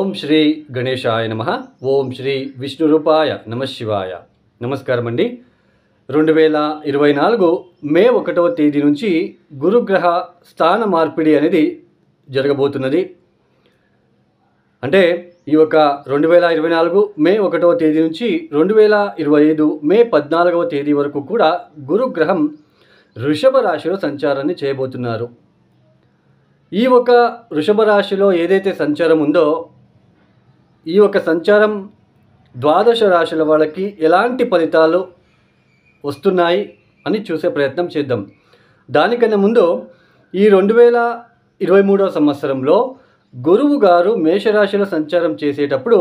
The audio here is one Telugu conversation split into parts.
ఓం శ్రీ గణేశాయ నమః. ఓం శ్రీ విష్ణురూపాయ నమఃశివాయ. నమస్కారం అండి. 2024 మే 1వ తేదీ నుంచి గురుగ్రహ స్థాన మార్పిడి అనేది జరగబోతున్నది. అంటే ఈ యొక్క 2024 మే 1వ తేదీ నుంచి 2025 మే 14వ తేదీ వరకు కూడా గురుగ్రహం వృషభ రాశిలో సంచారాన్ని చేయబోతున్నారు. ఈ ఒక వృషభ రాశిలో ఏదైతే సంచారం ఉందో ఈ ఒక సంచారం ద్వాదశ రాశుల వాళ్ళకి ఎలాంటి ఫలితాలు వస్తున్నాయి అని చూసే ప్రయత్నం చేద్దాం. దానికన్నా ముందు ఈ 2023వ సంవత్సరంలో గురువు గారు మేషరాశిలో సంచారం చేసేటప్పుడు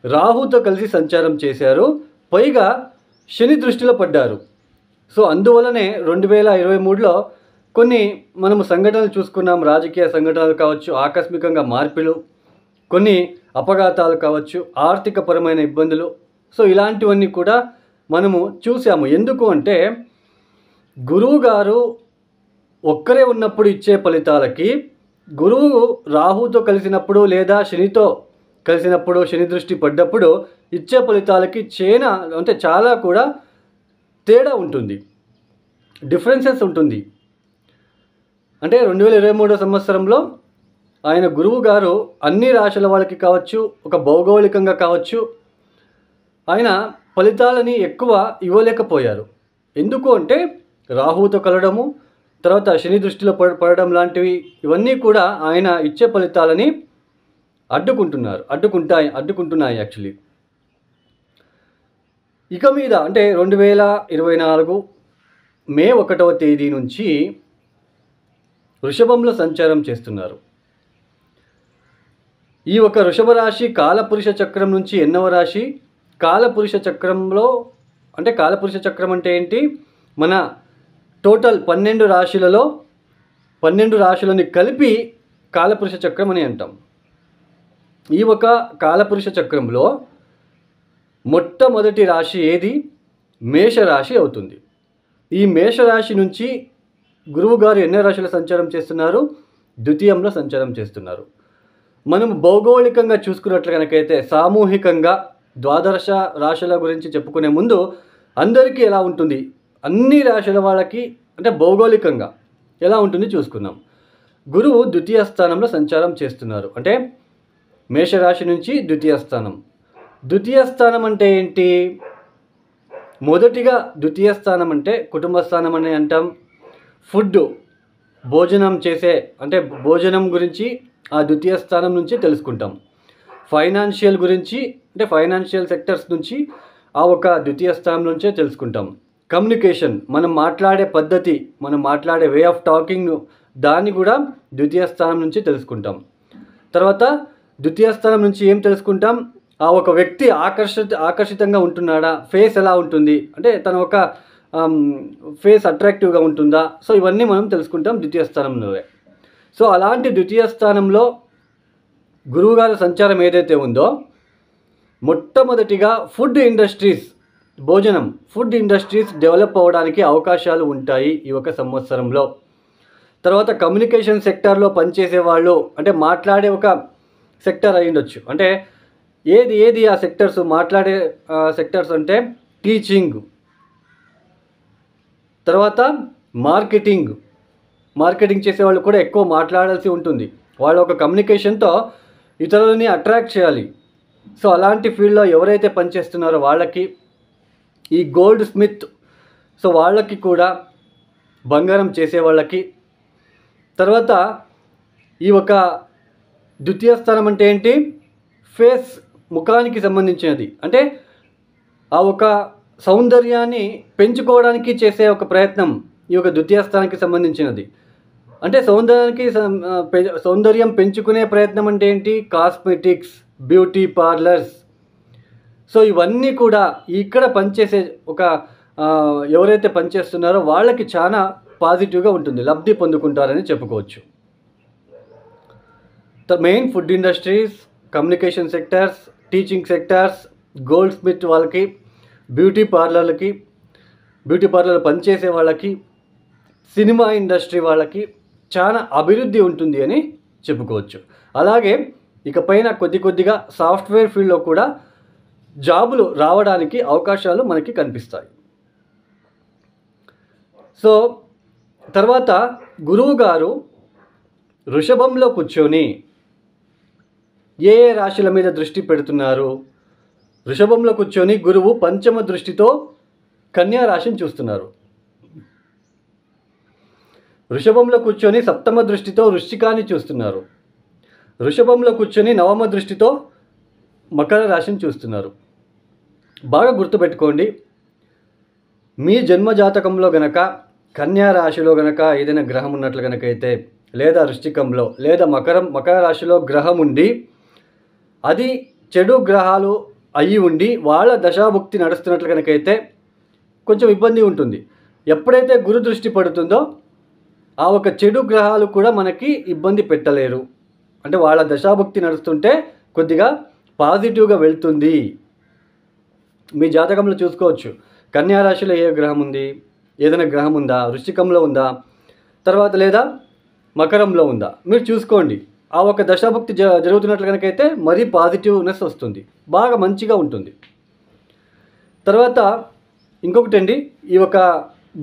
రాహుతో కలిసి సంచారం చేశారు. పైగా శని దృష్టిలో పడ్డారు. సో అందువలనే 2023లో కొన్ని మనము సంఘటనలు చూసుకున్నాం. రాజకీయ సంఘటనలు కావచ్చు, ఆకస్మికంగా మార్పులు, కొన్ని అపఘాతాలు కావచ్చు, ఆర్థికపరమైన ఇబ్బందులు. సో ఇలాంటివన్నీ కూడా మనము చూసాము. ఎందుకు అంటే గురువు గారు ఒక్కరే ఉన్నప్పుడు ఇచ్చే ఫలితాలకి గురువు రాహుతో కలిసినప్పుడు లేదా శనితో కలిసినప్పుడు, శని దృష్టి పడ్డప్పుడు ఇచ్చే ఫలితాలకి చాలా కూడా తేడా ఉంటుంది, డిఫరెన్సెస్ ఉంటుంది. అంటే 2023 సంవత్సరంలో ఆయన గురువు గారు అన్ని రాశుల వాళ్ళకి కావచ్చు, ఒక భౌగోళికంగా కావచ్చు, ఆయన ఫలితాలని ఎక్కువ ఇవ్వలేకపోయారు. ఎందుకు అంటే రాహుతో కలవడము, తర్వాత శని దృష్టిలో పడడం లాంటివి ఇవన్నీ కూడా ఆయన ఇచ్చే ఫలితాలని అడ్డుకుంటున్నాయి యాక్చువల్లీ. ఇక మీద అంటే 2024 మే 1వ తేదీ నుంచి వృషభంలో సంచారం చేస్తున్నారు. ఈ ఒక వృషభ రాశి కాలపురుష చక్రం నుంచి ఎన్నవ రాశి? కాలపురుష చక్రంలో అంటే కాలపురుష చక్రం అంటే ఏంటి? మన టోటల్ 12 రాశులలో 12 రాశులని కలిపి కాలపురుష చక్రం అని అంటాం. ఈ ఒక కాలపురుష చక్రంలో మొట్టమొదటి రాశి ఏది? మేషరాశి అవుతుంది. ఈ మేషరాశి నుంచి గురువు గారు ఎన్నో రాశుల సంచారం చేస్తున్నారు? ద్వితీయంలో సంచారం చేస్తున్నారు. మనం భౌగోళికంగా చూసుకున్నట్లు కనుకైతే సామూహికంగా ద్వాదశ రాశుల గురించి చెప్పుకునే ముందు అందరికీ ఎలా ఉంటుంది, అన్ని రాశుల వాళ్ళకి అంటే భౌగోళికంగా ఎలా ఉంటుంది చూసుకుందాం. గురువు ద్వితీయ స్థానంలో సంచారం చేస్తున్నారు. అంటే మేషరాశి నుంచి ద్వితీయ స్థానం. ద్వితీయ స్థానం అంటే ఏంటి? మొదటిగా ద్వితీయ స్థానం అంటే కుటుంబ స్థానం అని అంటాం. ఫుడ్, భోజనం చేసే అంటే భోజనం గురించి ఆ ద్వితీయ స్థానం నుంచి తెలుసుకుంటాం. ఫైనాన్షియల్ గురించి అంటే ఫైనాన్షియల్ సెక్టర్స్ నుంచి ఆ ఒక ద్వితీయ స్థానం నుంచే తెలుసుకుంటాం. కమ్యూనికేషన్, మనం మాట్లాడే పద్ధతి, మనం మాట్లాడే వే ఆఫ్ టాకింగ్, దాన్ని కూడా ద్వితీయ స్థానం నుంచి తెలుసుకుంటాం. తర్వాత ద్వితీయ స్థానం నుంచి ఏం తెలుసుకుంటాం? ఆ ఒక వ్యక్తి ఆకర్షితంగా ఉంటున్నాడా, ఫేస్ ఎలా ఉంటుంది అంటే తన ఒక ఫేస్ అట్రాక్టివ్గా ఉంటుందా. సో ఇవన్నీ మనం తెలుసుకుంటాం ద్వితీయ స్థానంలో. సో అలాంటి ద్వితీయ స్థానంలో గురువుగారి సంచారం ఏదైతే ఉందో మొట్టమొదటిగా ఫుడ్ ఇండస్ట్రీస్ డెవలప్ అవ్వడానికి అవకాశాలు ఉంటాయి ఈ ఒక సంవత్సరంలో. తర్వాత కమ్యూనికేషన్ సెక్టార్లో పనిచేసే వాళ్ళు అంటే మాట్లాడే ఒక సెక్టర్ అయి ఉండొచ్చు. అంటే ఏది ఆ సెక్టర్స్, మాట్లాడే సెక్టర్స్ అంటే టీచింగ్, తర్వాత మార్కెటింగ్ చేసేవాళ్ళు కూడా ఎక్కువ మాట్లాడాల్సి ఉంటుంది. వాళ్ళ ఒక కమ్యూనికేషన్తో ఇతరులని అట్రాక్ట్ చేయాలి. సో అలాంటి ఫీల్డ్లో ఎవరైతే పనిచేస్తున్నారో వాళ్ళకి, ఈ గోల్డ్ స్మిత్, సో వాళ్ళకి కూడా, బంగారం చేసే వాళ్ళకి. తర్వాత ఈ ఒక ద్వితీయ స్థానం అంటే ఏంటి? ఫేస్, ముఖానికి సంబంధించినది. అంటే ఆ ఒక సౌందర్యాన్ని పెంచుకోవడానికి చేసే ఒక ప్రయత్నం ఈ యొక్క ద్వితీయ స్థానానికి సంబంధించినది. అంటే సౌందర్యం పెంచుకునే ప్రయత్నం అంటే ఏంటి? Cosmetics, beauty parlours. సో ఇవన్నీ కూడా ఇక్కడ పనిచేసే ఒక ఎవరైతే పనిచేస్తున్నారో వాళ్ళకి చాలా పాజిటివ్గా ఉంటుంది, లబ్ధి పొందుకుంటారని చెప్పుకోవచ్చు. Main food industries, communication sectors, teaching sectors, gold Smith వాళ్ళకి, బ్యూటీ పార్లర్ పనిచేసే వాళ్ళకి, సినిమా ఇండస్ట్రీ వాళ్ళకి చాలా అభివృద్ధి ఉంటుంది అని చెప్పుకోవచ్చు. అలాగే ఇకపైన కొద్దిగా సాఫ్ట్వేర్ ఫీల్డ్లో కూడా జాబులు రావడానికి అవకాశాలు మనకి కనిపిస్తాయి. సో తర్వాత గురువు గారు వృషభంలో కూర్చొని ఏ రాశుల మీద దృష్టి పెడుతున్నారు? వృషభంలో కూర్చొని గురువు పంచమ దృష్టితో కన్యా రాశిని చూస్తున్నారు. వృషభంలో కూర్చొని సప్తమ దృష్టితో వృశ్చికాన్ని చూస్తున్నారు. వృషభంలో కూర్చొని నవమ దృష్టితో మకర రాశిని చూస్తున్నారు. బాగా గుర్తుపెట్టుకోండి, మీ జన్మ జాతకంలో గనక కన్యా రాశిలో గనక ఏదైనా గ్రహం ఉన్నట్లు గనక అయితే, లేదా వృశ్చికంలో లేదా మకర రాశిలో గ్రహం ఉండి అది చెడు గ్రహాలు అయి ఉండి వాళ్ళ దశాభుక్తి నడుస్తున్నట్లు కనుకైతే కొంచెం ఇబ్బంది ఉంటుంది. ఎప్పుడైతే గురు దృష్టి పడుతుందో ఆ ఒక చెడు గ్రహాలు కూడా మనకి ఇబ్బంది పెట్టలేరు. అంటే వాళ్ళ దశాభుక్తి నడుస్తుంటే కొద్దిగా పాజిటివ్గా వెళ్తుంది. మీ జాతకంలో చూసుకోవచ్చు, కన్యా రాశిలో ఏ గ్రహం ఉంది, ఏదైనా గ్రహం ఉందా, వృశ్చికంలో ఉందా, తర్వాత లేదా మకరంలో ఉందా, మీరు చూసుకోండి. ఆ ఒక దశాభుక్తి జరుగుతున్నట్లు కనుకైతే మరీ పాజిటివ్నెస్ వస్తుంది, బాగా మంచిగా ఉంటుంది. తర్వాత ఇంకొకటి అండి, ఈ ఒక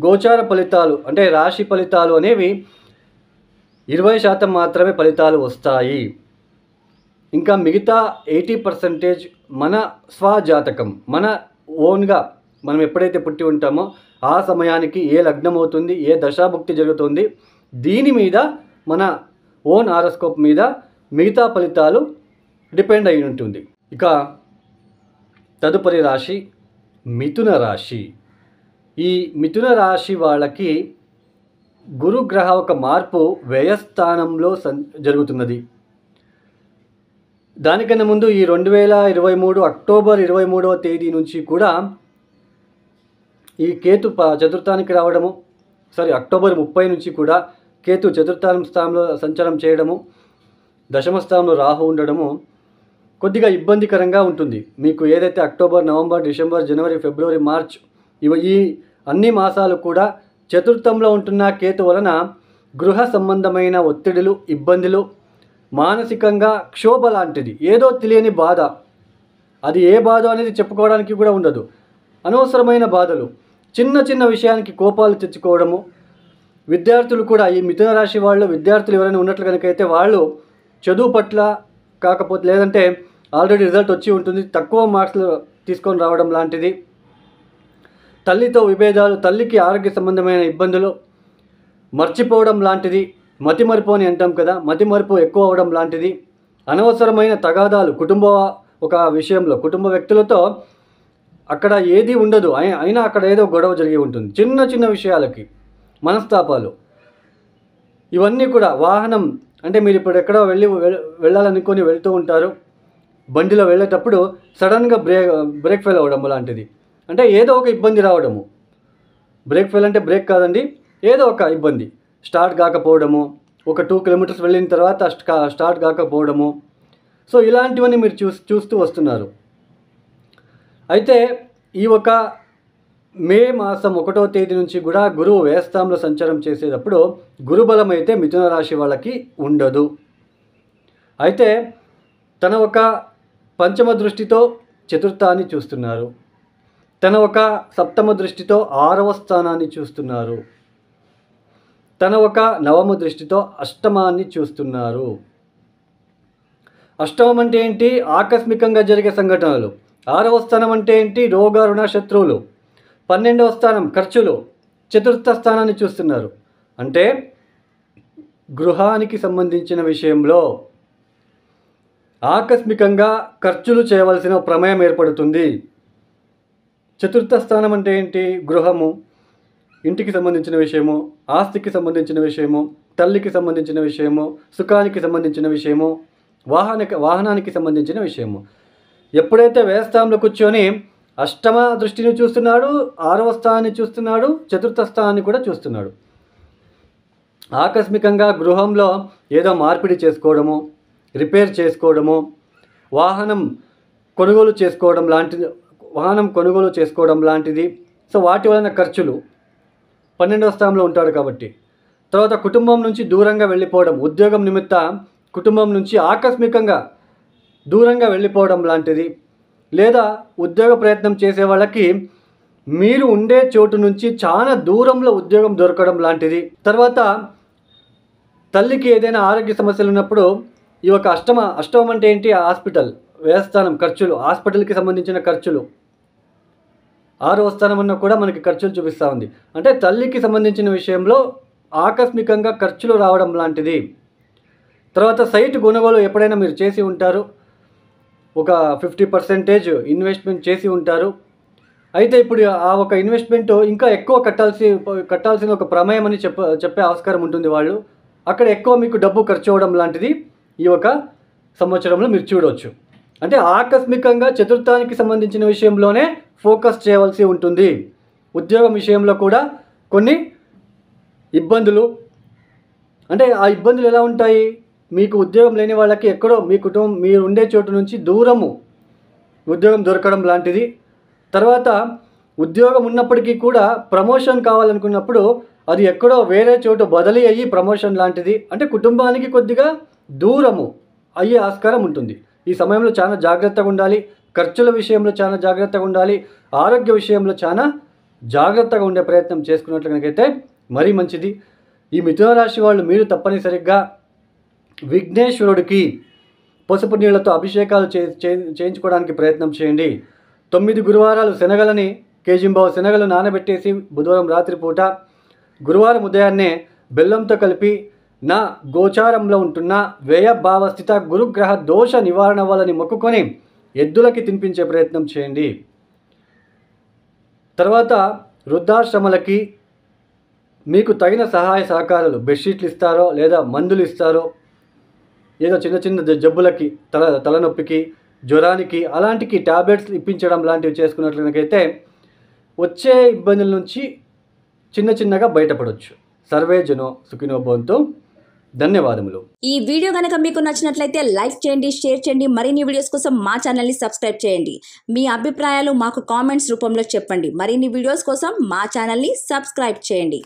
గోచార ఫలితాలు అంటే రాశి ఫలితాలు అనేవి 20% మాత్రమే ఫలితాలు వస్తాయి. ఇంకా మిగతా 80% మన స్వజాతకం, మన ఓన్గా మనం ఎప్పుడైతే పుట్టి ఉంటామో ఆ సమయానికి ఏ లగ్నం అవుతుంది, ఏ దశాభుక్తి జరుగుతుంది, దీని మీద మన ఓన్ హారోస్కోప్ మీద మిగతా ఫలితాలు డిపెండ్ అయి ఉంటుంది. ఇక తదుపరి రాశి మిథున రాశి. ఈ మిథున రాశి వాళ్ళకి గురుగ్రహ ఒక మార్పు వ్యయస్థానంలో జరుగుతున్నది. దానికన్నా ముందు ఈ 2023 అక్టోబర్ 23వ తేదీ నుంచి కూడా ఈ కేతు చతుర్థానికి రావడము, అక్టోబర్ 30 నుంచి కూడా కేతు చతుర్థానం స్థానంలో సంచారం చేయడము, దశమ స్థానంలో రాహు ఉండడము కొద్దిగా ఇబ్బందికరంగా ఉంటుంది. మీకు ఏదైతే అక్టోబర్, నవంబర్, డిసెంబర్, జనవరి, ఫిబ్రవరి, మార్చ్ ఈ అన్ని మాసాలు కూడా చతుర్థంలో ఉంటున్న కేతు వలన గృహ సంబంధమైన ఒత్తిడులు, ఇబ్బందులు, మానసికంగా క్షోభ లాంటిది, ఏదో తెలియని బాధ, అది ఏ బాధ అనేది చెప్పుకోవడానికి కూడా ఉండదు, అనవసరమైన బాధలు, చిన్న చిన్న విషయానికి కోపాలు తెచ్చుకోవడము. విద్యార్థులు కూడా, ఈ మిథున రాశి వాళ్ళు విద్యార్థులు ఎవరైనా ఉన్నట్లు కనుకైతే వాళ్ళు చదువు పట్ల కాకపోతే లేదంటే ఆల్రెడీ రిజల్ట్ వచ్చి ఉంటుంది, తక్కువ మార్క్స్లు తీసుకొని రావడం లాంటిది, తల్లితో విభేదాలు, తల్లికి ఆరోగ్య సంబంధమైన ఇబ్బందులు, మర్చిపోవడం లాంటిది, మతిమరుపు అని అంటాం కదా, మతిమరుపు ఎక్కువ అవడం లాంటిది, అనవసరమైన తగాదాలు, ఒక విషయంలో కుటుంబ వ్యక్తులతో అక్కడ ఏది ఉండదు, అయినా అక్కడ ఏదో గొడవ జరిగి ఉంటుంది, చిన్న చిన్న విషయాలకి మనస్తాపాలు. ఇవన్నీ కూడా వాహనం అంటే మీరు ఇప్పుడు ఎక్కడో వెళ్ళాలనుకొని వెళ్తూ ఉంటారు, బండిలో వెళ్ళేటప్పుడు సడన్గా బ్రేక్ ఫెయిల్ అవ్వడం లాంటిది, అంటే ఏదో ఒక ఇబ్బంది రావడము. బ్రేక్ ఫెయిల్ అంటే బ్రేక్ కాదండి, ఏదో ఒక ఇబ్బంది, స్టార్ట్ కాకపోవడము, ఒక 2 కిలోమీటర్స్ వెళ్ళిన తర్వాత స్టార్ట్ కాకపోవడము. సో ఇలాంటివన్నీ మీరు చూస్తూ వస్తున్నారు. అయితే ఈ ఒక మే మాసం 1వ తేదీ నుంచి కూడా గురువు వ్యయస్థానంలో సంచారం చేసేటప్పుడు గురుబలం అయితే మిథున రాశి వాళ్ళకి ఉండదు. అయితే తన ఒక పంచమ దృష్టితో చతుర్థాన్ని చూస్తున్నారు, తన ఒక సప్తమ దృష్టితో 6వ స్థానాన్ని చూస్తున్నారు, తన ఒక నవమ దృష్టితో అష్టమాన్ని చూస్తున్నారు. అష్టమం అంటే ఏంటి? ఆకస్మికంగా జరిగే సంఘటనలు. 6వ స్థానం అంటే ఏంటి? రోగ రుణ శత్రువులు. 12వ స్థానం ఖర్చులు. చతుర్థ స్థానాన్ని చూస్తున్నారు. అంటే గృహానికి సంబంధించిన విషయంలో ఆకస్మికంగా ఖర్చులు చేయవలసిన ప్రమేయం ఏర్పడుతుంది. చతుర్థ స్థానం అంటే ఏంటి? గృహము, ఇంటికి సంబంధించిన విషయము, ఆస్తికి సంబంధించిన విషయము, తల్లికి సంబంధించిన విషయము, సుఖానికి సంబంధించిన విషయము, వాహనానికి సంబంధించిన విషయము. ఎప్పుడైతే వ్యయస్థానంలో కూర్చొని అష్టమ దృష్టిని చూస్తున్నాడు, 6వ స్థానాన్ని చూస్తున్నాడు, చతుర్థ స్థానాన్ని కూడా చూస్తున్నాడు. ఆకస్మికంగా గృహంలో ఏదో మార్పిడి చేసుకోవడము, రిపేర్ చేసుకోవడము, వాహనం కొనుగోలు చేసుకోవడం లాంటిది. సో వాటి వలన ఖర్చులు. 12వ స్థానంలో ఉంటాడు కాబట్టి. తర్వాత కుటుంబం నుంచి దూరంగా వెళ్ళిపోవడం, ఉద్యోగం నిమిత్తం కుటుంబం నుంచి ఆకస్మికంగా దూరంగా వెళ్ళిపోవడం లాంటిది, లేదా ఉద్యోగ ప్రయత్నం చేసే వాళ్ళకి మీరు ఉండే చోటు నుంచి చాలా దూరంలో ఉద్యోగం దొరకడం లాంటిది. తర్వాత తల్లికి ఏదైనా ఆరోగ్య సమస్యలు ఉన్నప్పుడు ఈ యొక్క అష్టమం అంటే ఏంటి? హాస్పిటల్, వ్యయస్థానం ఖర్చులు, హాస్పిటల్కి సంబంధించిన ఖర్చులు. 6వ స్థానం అన్న కూడా మనకి ఖర్చులు చూపిస్తూ ఉంది. అంటే తల్లికి సంబంధించిన విషయంలో ఆకస్మికంగా ఖర్చులు రావడం లాంటిది. తర్వాత సైట్ కొనుగోలు ఎప్పుడైనా మీరు చేసి ఉంటారు, ఒక 50% ఇన్వెస్ట్మెంట్ చేసి ఉంటారు. అయితే ఇప్పుడు ఆ ఒక ఇన్వెస్ట్మెంట్ ఇంకా ఎక్కువ కట్టాల్సిన ఒక ప్రమేయం అని చెప్పే ఆస్కారం ఉంటుంది వాళ్ళు. అక్కడ ఎక్కువ మీకు డబ్బు ఖర్చు అవ్వడం లాంటిది ఈ ఒక సంవత్సరంలో మీరు చూడవచ్చు. అంటే ఆకస్మికంగా చతుర్థానికి సంబంధించిన విషయంలోనే ఫోకస్ చేయవలసి ఉంటుంది. ఉద్యోగం విషయంలో కూడా కొన్ని ఇబ్బందులు, అంటే ఆ ఇబ్బందులు ఎలా ఉంటాయి? మీకు ఉద్యోగం లేని వాళ్ళకి ఎక్కడో మీ కుటుంబం, మీరు ఉండే చోటు నుంచి దూరము ఉద్యోగం దొరకడం లాంటిది. తర్వాత ఉద్యోగం ఉన్నప్పటికీ కూడా ప్రమోషన్ కావాలనుకున్నప్పుడు అది ఎక్కడో వేరే చోటు బదిలీ అయ్యి ప్రమోషన్ లాంటిది, అంటే కుటుంబానికి కొద్దిగా దూరము అయ్యే ఆస్కారం ఉంటుంది. ఈ సమయంలో చాలా జాగ్రత్తగా ఉండాలి. ఖర్చుల విషయంలో చాలా జాగ్రత్తగా ఉండాలి. ఆరోగ్య విషయంలో చాలా జాగ్రత్తగా ఉండే ప్రయత్నం చేసుకున్నట్లయితే మరీ మంచిది. ఈ మిథున రాశి వాళ్ళు మీరు తప్పనిసరిగా విఘ్నేశ్వరుడికి పసుపు నీళ్లతో అభిషేకాలు చేయించుకోవడానికి ప్రయత్నం చేయండి. 9 గురువారాలు శనగలని, కేజింబావు శనగలు నానబెట్టేసి బుధవారం రాత్రిపూట, గురువారం ఉదయాన్నే బెల్లంతో కలిపి నా గోచారంలో ఉంటున్న వ్యయ భావస్థిత గురుగ్రహ దోష నివారణ వలని మొక్కుకొని ఎద్దులకి తినిపించే ప్రయత్నం చేయండి. తర్వాత వృద్ధాశ్రమలకి మీకు తగిన సహాయ సహకారాలు, బెడ్షీట్లు ఇస్తారో లేదా మందులు ఇస్తారో, ఏదో చిన్న జబ్బులకి, తలనొప్పికి, జ్వరానికి అలాంటికి ట్యాబ్లెట్స్ ఇప్పించడం లాంటివి చేసుకున్నట్లయితే వచ్చే ఇబ్బందుల నుంచి చిన్నగా బయటపడవచ్చు. సర్వే జనో సుఖినో భవంతు. ధన్యవాదములు. ఈ వీడియో కనుక మీకు నచ్చినట్లయితే లైక్ చేయండి, షేర్ చేయండి. మరిన్ని వీడియోస్ కోసం మా ఛానల్ని సబ్స్క్రైబ్ చేయండి. మీ అభిప్రాయాలు మాకు కామెంట్స్ రూపంలో చెప్పండి. మరిన్ని వీడియోస్ కోసం మా ఛానల్ని సబ్స్క్రైబ్ చేయండి.